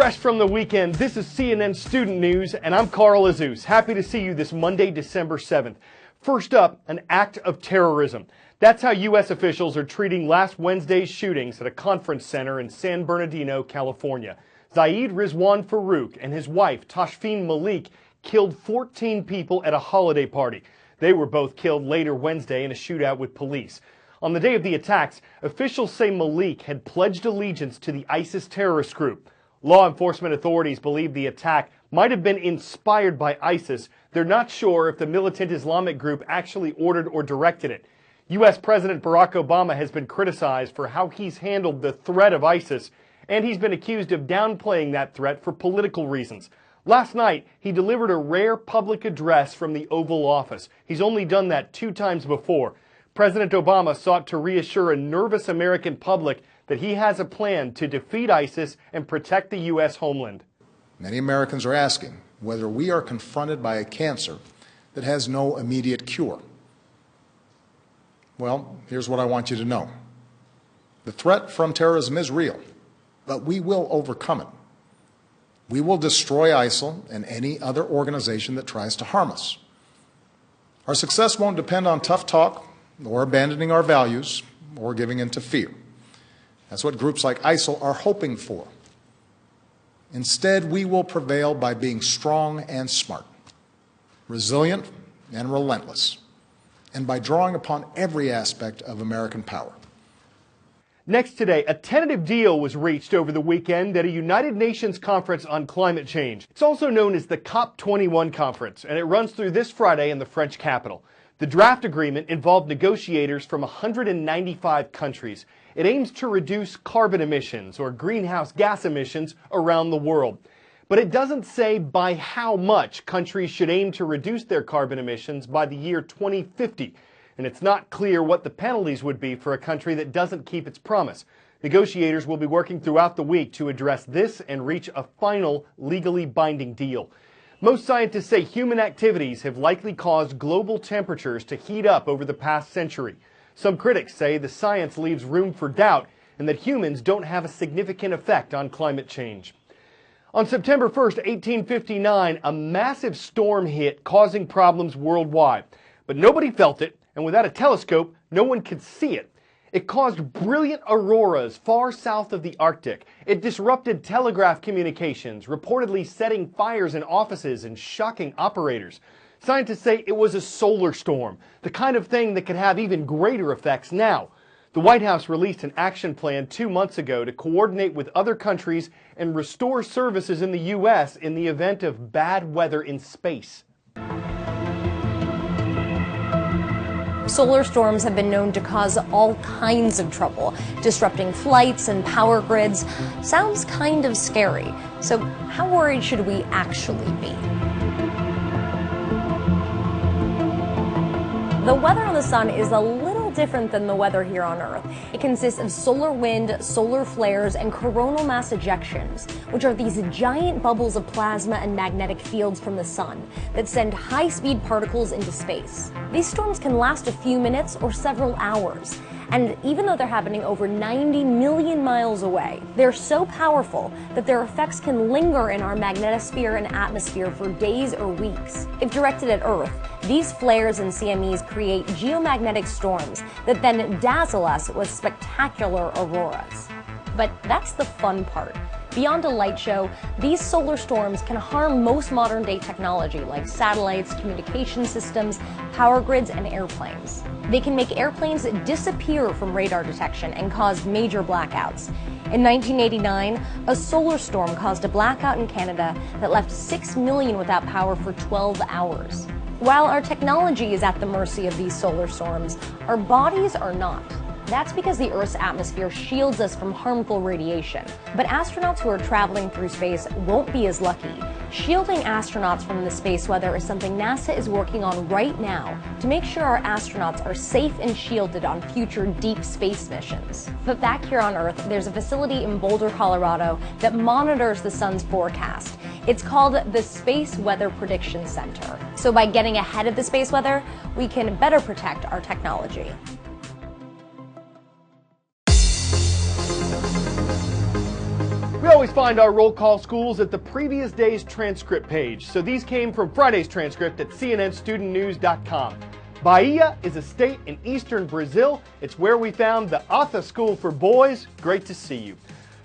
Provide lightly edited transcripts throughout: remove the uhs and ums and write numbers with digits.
Fresh from the weekend, this is CNN Student News, and I'm Carl Azus. Happy to see you this Monday, December 7th. First up, an act of terrorism. That's how U.S. officials are treating last Wednesday's shootings at a conference center in San Bernardino, California. Zaid Rizwan Farouk and his wife, Tashfeen Malik, killed 14 people at a holiday party. They were both killed later Wednesday in a shootout with police. On the day of the attacks, officials say Malik had pledged allegiance to the ISIS terrorist group. Law enforcement authorities believe the attack might have been inspired by ISIS. They're not sure if the militant Islamic group actually ordered or directed it. U.S. President Barack Obama has been criticized for how he's handled the threat of ISIS, and he's been accused of downplaying that threat for political reasons. Last night, he delivered a rare public address from the Oval Office. He's only done that 2 times before. President Obama sought to reassure a nervous American public that he has a plan to defeat ISIS and protect the U.S. homeland. Many Americans are asking whether we are confronted by a cancer that has no immediate cure. Well, here's what I want you to know. The threat from terrorism is real, but we will overcome it. We will destroy ISIL and any other organization that tries to harm us. Our success won't depend on tough talk or abandoning our values or giving in to fear. That's what groups like ISIL are hoping for. Instead, we will prevail by being strong and smart, resilient and relentless, and by drawing upon every aspect of American power. Next today, a tentative deal was reached over the weekend at a United Nations conference on climate change. It's also known as the COP21 conference, and it runs through this Friday in the French capital. The draft agreement involved negotiators from 195 countries. It aims to reduce carbon emissions or greenhouse gas emissions around the world. But it doesn't say by how much countries should aim to reduce their carbon emissions by the year 2050. And it's not clear what the penalties would be for a country that doesn't keep its promise. Negotiators will be working throughout the week to address this and reach a final legally binding deal. Most scientists say human activities have likely caused global temperatures to heat up over the past century. Some critics say the science leaves room for doubt and that humans don't have a significant effect on climate change. On September 1st, 1859, a massive storm hit, causing problems worldwide. But nobody felt it, and without a telescope, no one could see it. It caused brilliant auroras far south of the Arctic. It disrupted telegraph communications, reportedly setting fires in offices and shocking operators. Scientists say it was a solar storm, the kind of thing that could have even greater effects now. The White House released an action plan 2 months ago to coordinate with other countries and restore services in the U.S. in the event of bad weather in space. Solar storms have been known to cause all kinds of trouble, disrupting flights and power grids. Sounds kind of scary. So how worried should we actually be? The weather on the sun is a little different than the weather here on Earth. It consists of solar wind, solar flares, and coronal mass ejections, which are these giant bubbles of plasma and magnetic fields from the sun that send high-speed particles into space. These storms can last a few minutes or several hours. And even though they're happening over 90 million miles away, they're so powerful that their effects can linger in our magnetosphere and atmosphere for days or weeks. If directed at Earth, these flares and CMEs create geomagnetic storms that then dazzle us with spectacular auroras. But that's the fun part. Beyond a light show, these solar storms can harm most modern-day technology like satellites, communication systems, power grids, and airplanes. They can make airplanes disappear from radar detection and cause major blackouts. In 1989, a solar storm caused a blackout in Canada that left 6 million without power for 12 hours. While our technology is at the mercy of these solar storms, our bodies are not. That's because the Earth's atmosphere shields us from harmful radiation. But astronauts who are traveling through space won't be as lucky. Shielding astronauts from the space weather is something NASA is working on right now to make sure our astronauts are safe and shielded on future deep space missions. But back here on Earth, there's a facility in Boulder, Colorado that monitors the sun's forecast. It's called the Space Weather Prediction Center. So by getting ahead of the space weather, we can better protect our technology. We always always find our roll call schools at the previous day's transcript page. So these came from Friday's transcript at cnnstudentnews.com. Bahia is a state in eastern Brazil. It's where we found the Atha School for Boys. Great to see you.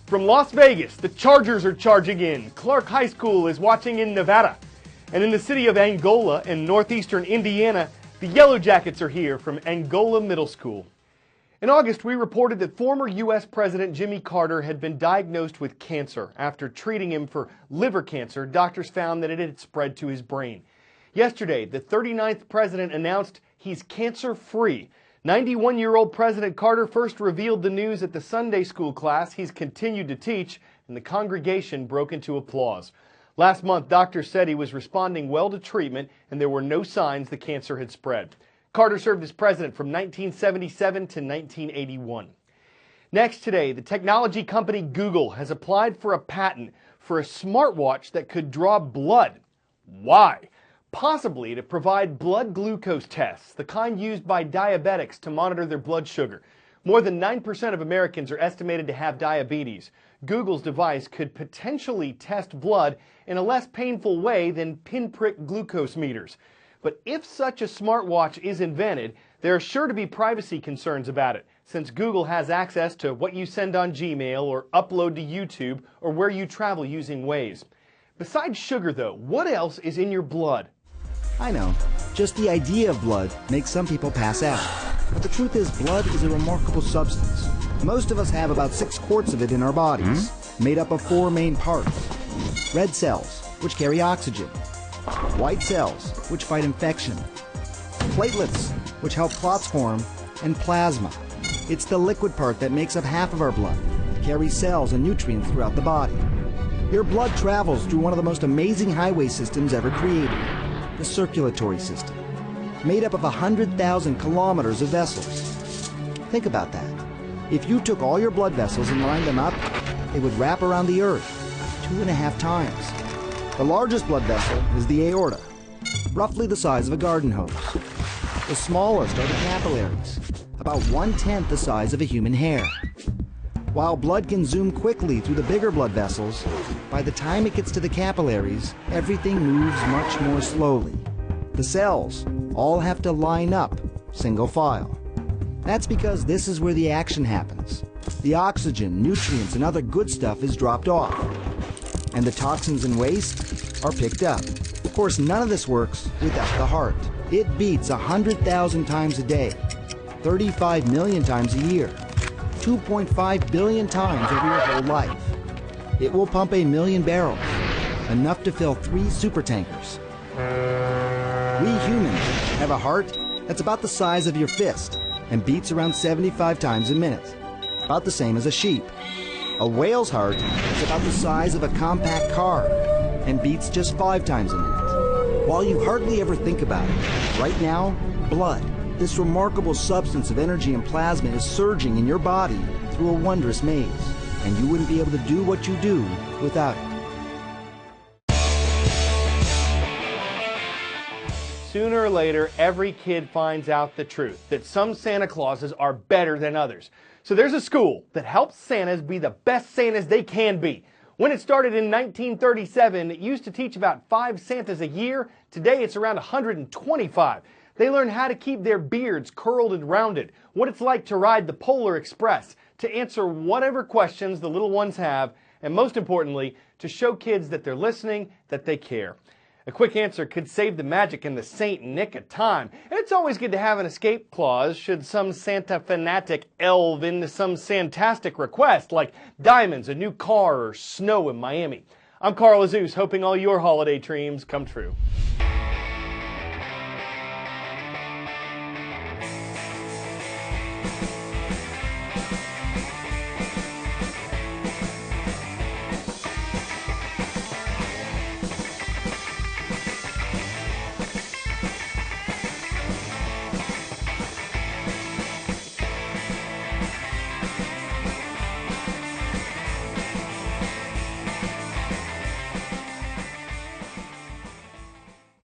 From Las Vegas, the Chargers are charging in. Clark High School is watching in Nevada. And in the city of Angola in northeastern Indiana, the Yellow Jackets are here from Angola Middle School. In August, we reported that former U.S. President Jimmy Carter had been diagnosed with cancer. After treating him for liver cancer, doctors found that it had spread to his brain. Yesterday, the 39th president announced he's cancer-free. 91-year-old President Carter first revealed the news at the Sunday school class he's continued to teach, and the congregation broke into applause. Last month, doctors said he was responding well to treatment, and there were no signs the cancer had spread. Carter served as president from 1977 to 1981. Next today, the technology company Google has applied for a patent for a smartwatch that could draw blood. Why? Possibly to provide blood glucose tests, the kind used by diabetics to monitor their blood sugar. More than 9% of Americans are estimated to have diabetes. Google's device could potentially test blood in a less painful way than pinprick glucose meters. But if such a smartwatch is invented, there are sure to be privacy concerns about it, since Google has access to what you send on Gmail or upload to YouTube or where you travel using Waze. Besides sugar, though, what else is in your blood? I know. Just the idea of blood makes some people pass out. But the truth is, blood is a remarkable substance. Most of us have about 6 quarts of it in our bodies, made up of 4 main parts. Red cells, which carry oxygen. White cells, which fight infection. Platelets, which help clots form. And plasma. It's the liquid part that makes up half of our blood. It carries cells and nutrients throughout the body. Your blood travels through one of the most amazing highway systems ever created. The circulatory system, made up of 100,000 kilometers of vessels. Think about that. If you took all your blood vessels and lined them up, they would wrap around the Earth 2.5 times. The largest blood vessel is the aorta, roughly the size of a garden hose. The smallest are the capillaries, about 1/10 the size of a human hair. While blood can zoom quickly through the bigger blood vessels, by the time it gets to the capillaries, everything moves much more slowly. The cells all have to line up, single file. That's because this is where the action happens. The oxygen, nutrients, and other good stuff is dropped off, and the toxins and waste are picked up. Of course, none of this works without the heart. It beats 100,000 times a day, 35 million times a year, 2.5 billion times over your whole life. It will pump 1 million barrels, enough to fill 3 supertankers. We humans have a heart that's about the size of your fist and beats around 75 times a minute, about the same as a sheep. A whale's heart is about the size of a compact car and beats just 5 times a minute. While you hardly ever think about it, right now, blood, this remarkable substance of energy and plasma, is surging in your body through a wondrous maze, and you wouldn't be able to do what you do without it. Sooner or later, every kid finds out the truth, that some Santa Clauses are better than others. So there's a school that helps Santas be the best Santas they can be. When it started in 1937, it used to teach about 5 Santas a year. Today, it's around 125. They learn how to keep their beards curled and rounded, what it's like to ride the Polar Express, to answer whatever questions the little ones have, and most importantly, to show kids that they're listening, that they care. A quick answer could save the magic in the Saint Nick of time. And it's always good to have an escape clause should some Santa fanatic delve into some fantastic request like diamonds, a new car, or snow in Miami. I'm Carl Azus, hoping all your holiday dreams come true.